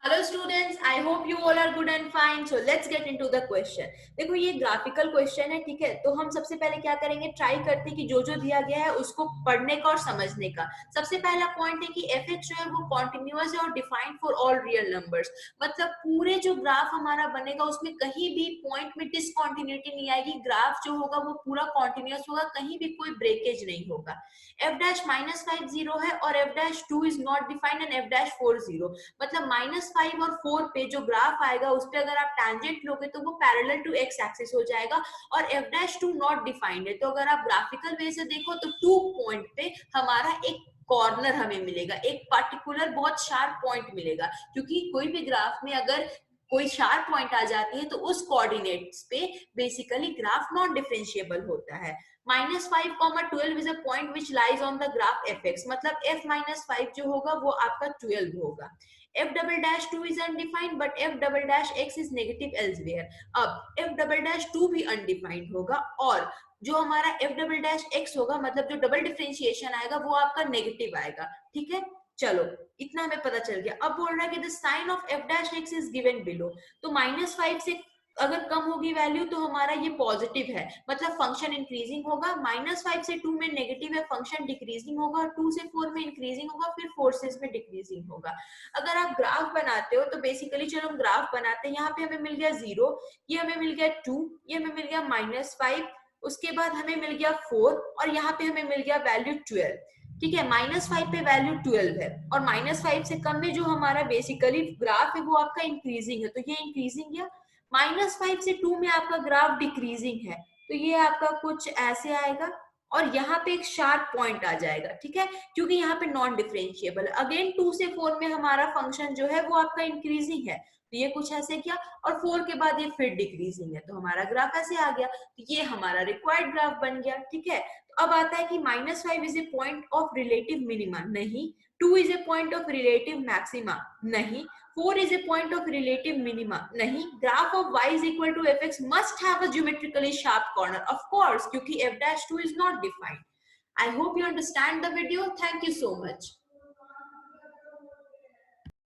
Hello students, I hope you all are good and fine. So let's get into the question. देखो ये graphical question है, ठीक है. तो हम सबसे पहले क्या करेंगे, ट्राई करते हैं कि जो जो दिया गया है उसको पढ़ने का और समझने का. सबसे पहला पॉइंट है कि एफ एक्स जो है वो कॉन्टिन्यूअस है और defined for all real numbers. मतलब पूरे जो ग्राफ हमारा बनेगा उसमें कहीं भी पॉइंट में डिसकॉन्टिन्यूटी नहीं आएगी. ग्राफ जो होगा वो पूरा कॉन्टिन्यूअस होगा, कहीं भी कोई ब्रेकेज नहीं होगा. एफ डैश -5 0 है और F dash 2 is not defined and F dash 4 0. मतलब -5 और 4 पे जो ग्राफ आएगा उस पे अगर आप टेंजेंट लोगे तो वो पैरेलल टू एक्स एक्सिस हो जाएगा. और एफ डैश 2 नॉट डिफाइंड है, तो अगर आप ग्राफिकल वे से देखो तो 2 पॉइंट पे हमारा एक कॉर्नर हमें मिलेगा, एक पर्टिकुलर बहुत शार्प पॉइंट मिलेगा. क्योंकि कोई भी ग्राफ में अगर कोई शार्प पॉइंट आ जाती है तो उस कोऑर्डिनेट्स पे बेसिकली ग्राफ नॉन डिफरेंशिएबल होता है. -5, 12 is a point which lies on the graph F x. मतलब f-5 जो होगा वो आपका 12 होगा. f double dash 2 is undefined but f double dash x is negative elsewhere. अब f डबल डैश 2 भी अनडिफाइंड होगा और जो हमारा f डबल डैश x होगा, मतलब जो डबल डिफरेंशिएशन आएगा वो आपका नेगेटिव आएगा. ठीक है, चलो इतना हमें पता चल गया. अब बोल रहा है कि the sign of f dash x is given below. तो -5 से अगर कम होगी वैल्यू तो हमारा ये पॉजिटिव है, मतलब फंक्शन इंक्रीजिंग होगा. -5 से 2 में नेगेटिव है, फंक्शन डिक्रीजिंग होगा. 2 से 4 में इंक्रीजिंग होगा, फिर 4 से इसमें डिक्रीजिंग होगा. अगर आप ग्राफ बनाते हो तो बेसिकली चलो हम ग्राफ बनाते हैं. यहाँ पे हमें मिल गया 0, ये हमें मिल गया 2, ये हमें मिल गया -5, उसके बाद हमें मिल गया 4 और यहाँ पे हमें मिल गया वैल्यू 12. ठीक है, -5 पे वैल्यू 12 है और -5 से कम में जो हमारा बेसिकली ग्राफ है वो आपका इंक्रीजिंग है, तो ये इंक्रीजिंग है. -5 से 2 में आपका ग्राफ डिक्रीजिंग है, तो ये आपका कुछ ऐसे आएगा और यहाँ पे एक शार्प पॉइंट आ जाएगा. ठीक है, क्योंकि यहाँ पे नॉन डिफरेंशिएबल है. अगेन 2 से 4 में हमारा फंक्शन जो है वो आपका इंक्रीजिंग है, तो ये कुछ ऐसे किया और 4 के बाद ये फिर डिक्रीजिंग है, तो हमारा ग्राफ ऐसे आ गया. तो ये हमारा रिक्वायर्ड ग्राफ बन गया. ठीक है, तो अब आता है कि -5 is a point of relative minima. नहीं. 2 is a point of relative maxima. नहीं. 4 is a point of relative minima. नहीं. Graph of y is equal to fx must have a geometrically sharp corner. Of course, क्योंकि f dash 2 is not defined. I hope you understand the video. Thank you so much.